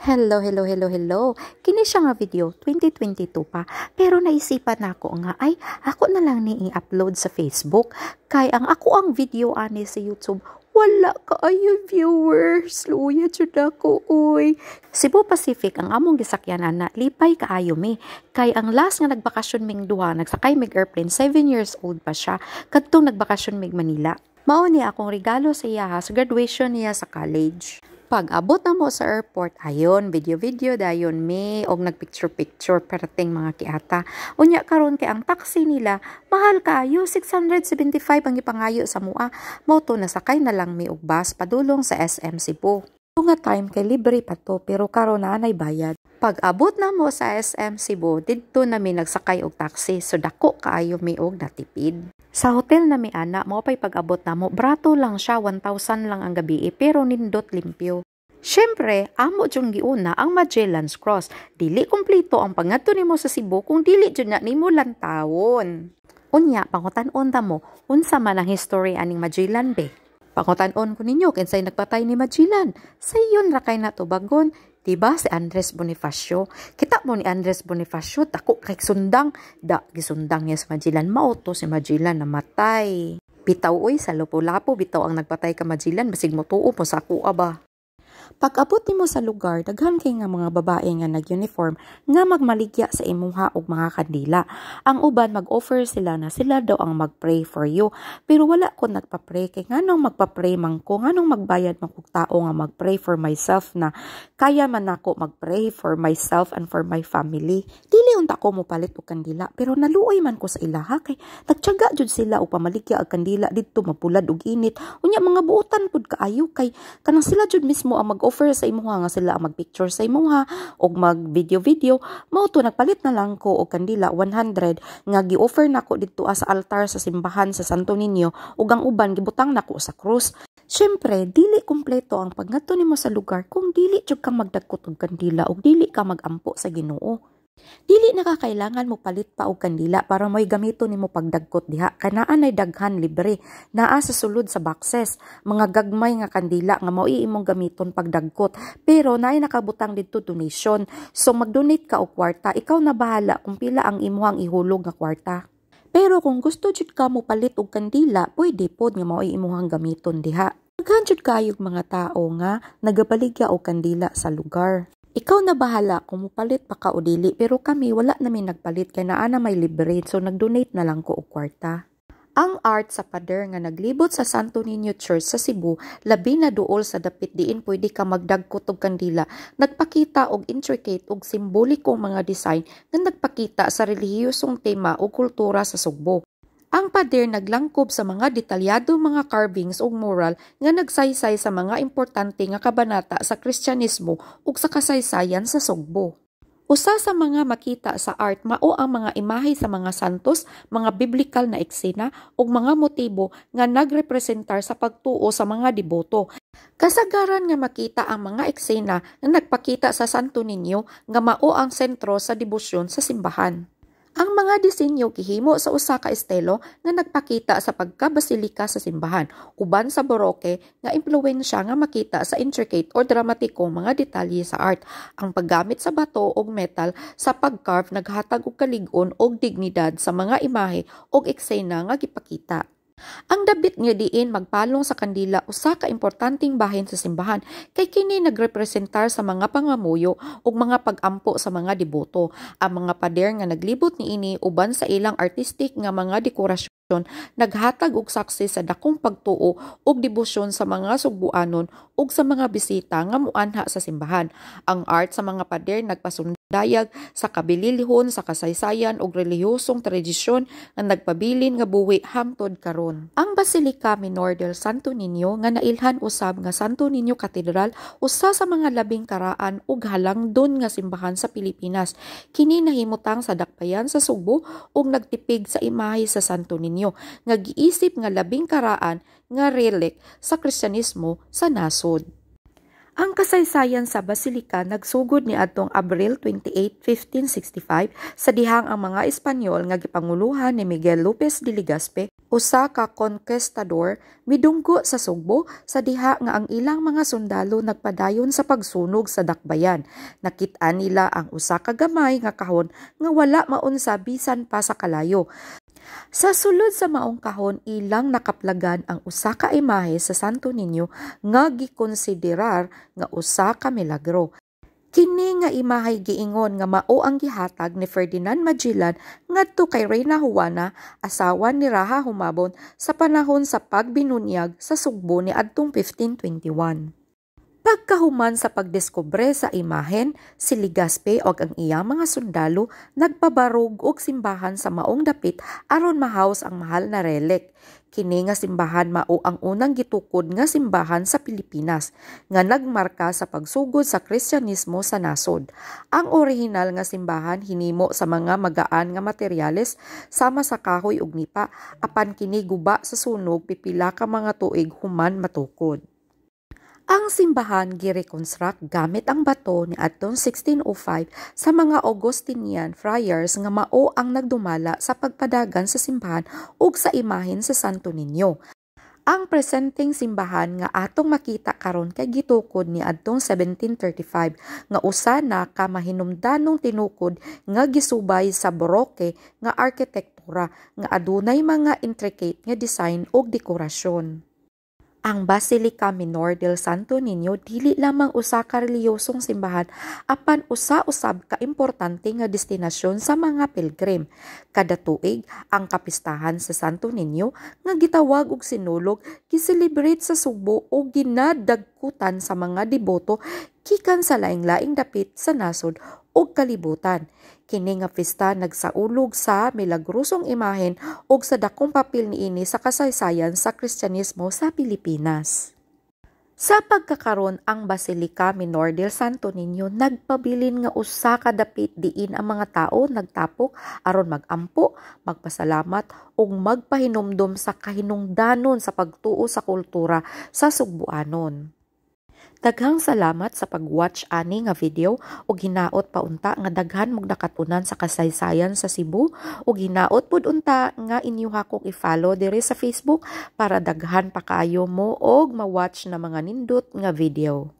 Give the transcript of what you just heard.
Hello. Kini siya nga video, 2022 pa. Pero naisipan ako nga, ay, ako na lang ni i-upload sa Facebook. Kay ang ako ang video ani sa YouTube, wala kaayo viewers. Luya jud ako, uy. Cebu Pacific ang among gisakyanan na lipay kaayo mi. Kay ang last nga nagbakasyon ming duha, nagsakay mig airplane, 7 years old pa siya. Kadtong nagbakasyon mig Manila. Mao ni akong regalo sa iya sa graduation niya sa college. Pag abot na mo sa airport, ayon, video dayon me og nagpicture parating mga kiata. Unya karon kay ang taxi nila, mahal kaayo, 675 ang ipangayo sa mua. Mao to nasakay na lang mi og bus padulong sa SM Cebu. Nga time kay libre pa to pero karon na nay bayad. Pag abot na mo sa SM Cebu, didto na mi nagsakay og taxi, so dako kaayo mi og natipid. Sa hotel na mi ana, mo pay pag-abot na mo, brato lang siya, 1,000 lang ang gabi, pero nindot limpyo. Syempre, amo jung giuna ang Magellan's Cross. Dili kumpleto ang pangadto nimo sa Cebu kung dili jud na nimo lantawon. Unya, pangutan-on ta mo, unsa man ang history aning Magellan be? Pangutan-on ko ninyo kinsay nagpatay ni Magellan. Sayon ra kay natubagon. Diba si Andres Bonifacio? Kita mo ni Andres Bonifacio, tako kay sundang. Gisundang niya sa Magellan. Mauto si Magellan namatay. Bitaw oy, sa Lapu-Lapu, bitaw ang nagpatay ka Magellan. Basig mo tuo mo sa kuha ba? Pag abot nimo sa lugar, daghan kay nga mga babae nga nag-uniform nga magmaligya sa imuha og mga kandila. Ang uban mag-offer sila na sila daw ang mag-pray for you. Pero wala ko nagpa-pray kay nganong magpa-pray man ko, nganong magbayad man kog tao nga mag-pray for myself na kaya man ako mag-pray for myself and for my family. Dili unta ko mo palit og kandila, pero naluoy man ko sa ilaha kay nagtiyaga jud sila og pamaligya og kandila didto mapulad og init. Unya mga buotan pud kaayo kay kanang sila jud mismo ang mag-offer sa imuha nga sila ang mag-picture sa imuha og mag-video mao to nagpalit na lang ko og kandila 100 nga gi-offer nako didto sa altar sa simbahan sa Santo Niño ug ang uban gibutang nako sa krus. Syempre dili kumpleto ang pagngadto nimo sa lugar kung dili jud ka magdagkot og kandila ug dili ka magampo sa Ginoo. Dili nakakailangan mo palit pa og kandila para mo'y gamito nimo pagdagkot diha. Kanaan ay daghan libre. Naa sa sulod sa boxes. Mga gagmay nga kandila nga mao imong gamiton pagdagkot. Pero naay nakabutang didto donation. So mag-donate ka og kwarta. Ikaw na bahala kung pila ang imuhang ihulog nga kwarta. Pero kung gusto jud ka mo palit og kandila, pwede pod nga mao imuhang gamiton diha. Daghan jud kayog mga tao nga nagabaligya og kandila sa lugar. Ikaw na bahala kung mupalit pa ka o dili, pero kami wala namin nagpalit kay naa na may libre, so nag-donate na lang ko og kwarta. Ang art sa pader nga naglibot sa Santo Niño Church sa Cebu, labi na duol sa dapit diin pwede ka magdagkot og kandila, nagpakita og intricate og simbolikong mga design nga nagpakita sa relihiyosong tema o kultura sa Sugbo. Ang pader naglangkob sa mga detalyado mga carvings ug mural nga nagsaysay sa mga importante nga kabanata sa Kristyanismo ug sa kasaysayan sa Sugbo. Usa sa mga makita sa art mao ang mga imahe sa mga santos, mga biblikal na eksena ug mga motibo nga nagrepresentar sa pagtuo sa mga deboto. Kasagaran nga makita ang mga eksena nga nagpakita sa Santo Niño nga mao ang sentro sa debosyon sa simbahan. Ang mga disenyo gihimo sa usa ka estilo nga nagpakita sa pagkabasilika sa simbahan, uban sa Baroque nga impluwensya nga makita sa intricate o dramatikong mga detalye sa art. Ang paggamit sa bato ug metal sa pagcarve naghatag og kalig-on ug dignidad sa mga imahe ug eksena nga gipakita. Ang dabit nga diin magpalong sa kandila usa ka importanteng bahin sa simbahan kay kini nagrepresentar sa mga pangamuyo ug mga pag-ampo sa mga deboto. Ang mga pader nga naglibot niini uban sa ilang artistic nga mga dekorasyon naghatag og saksi sa dakong pagtuo ug debosyon sa mga Sugbuanon ug sa mga bisita nga muanha sa simbahan. Ang art sa mga pader nagpasundayag sa kabililihon sa kasaysayan ug relihiyosong tradisyon nga nagpabilin nga buhi hangtod karon. Ang Basilica Minor del Santo Niño nga nailhan usab nga Santo Niño Cathedral usa sa mga labing karaan ug halangdon nga simbahan sa Pilipinas. Kini nahimutang sa dakbayan sa Sugbo ug nagtipig sa imahe sa Santo Niño nga giisip nga labing karaan nga relic sa Kristyanismo sa nasod. Ang kasaysayan sa Basilica nagsugod ni adtong Abril 28, 1565 sa dihang ang mga Espanyol nga gipanguluhan ni Miguel Lopez de Legazpi, usa ka conquistador, midunggo sa Sugbo sa diha nga ang ilang mga sundalo nagpadayon sa pagsunog sa dakbayan. Nakit-an nila ang usa ka gamay nga kahon nga wala maunsa bisan pa sa kalayo. Sa sulod sa maong kahon, ilang nakaplagan ang usa ka imahe sa Santo Niño nga gikonsiderar nga usa ka milagro. Kini nga imahe giingon nga mao ang gihatag ni Ferdinand Magellan ngadto kay Reyna Juana, asawa ni Raja Humabon sa panahon sa pagbinunyag sa Sugbo ni adtong 1521. Pagkahuman sa pagdiskubre sa imahen, si Legazpi og ang iyang mga sundalo nagpabarog og simbahan sa maong dapit aron mahaus ang mahal na relic. Kini nga simbahan mao ang unang gitukod nga simbahan sa Pilipinas nga nagmarka sa pagsugod sa Kristyanismo sa nasod. Ang orihinal nga simbahan hinimo sa mga magaan nga materyales sama sa kahoy ug nipa, apan kini guba sa sunog pipila ka mga tuig human matukod. Ang simbahan gi-reconstruct gamit ang bato ni adtong 1605 sa mga Augustinian friars nga mao ang nagdumala sa pagpadagan sa simbahan ug sa imahen sa Santo Niño. Ang presenteng simbahan nga atong makita karon kay gitukod ni adtong 1735 nga usa na ka mahinumdanong tinukod nga gisubay sa Baroque nga arkitektura nga adunay mga intricate nga design ug dekorasyon. Ang Basilica Minor del Santo Niño dili lamang usa ka reliyosong simbahan apan usa-usab ka importante nga destinasyon sa mga pilgrim. Kada tuig ang kapistahan sa Santo Niño nga gitawag og sinulog giselebrate sa Sugbo o ginadagkutan sa mga deboto gikan sa laing-laing dapit sa nasod ug kalibutan. Kini nga pista nagsaulog sa milagrosong imahen ug sa dakong papel niini sa kasaysayan sa Kristyanismo sa Pilipinas. Sa pagkakaron ang Basilica Minor del Santo Niño nagpabilin nga usa ka dapit diin ang mga tao nagtapok aron magampo, magpasalamat ug magpahinumdom sa kahinungdanon sa pagtuo sa kultura sa Sugboanon. Daghang salamat sa pag-watch ani nga video ug hinaot pa unta nga daghan mong nakatunan sa kasaysayan sa Cebu ug hinaot pud unta nga inyo hakong i-follow diri sa Facebook para daghan pa kaayo mo og ma-watch na mga nindot nga video.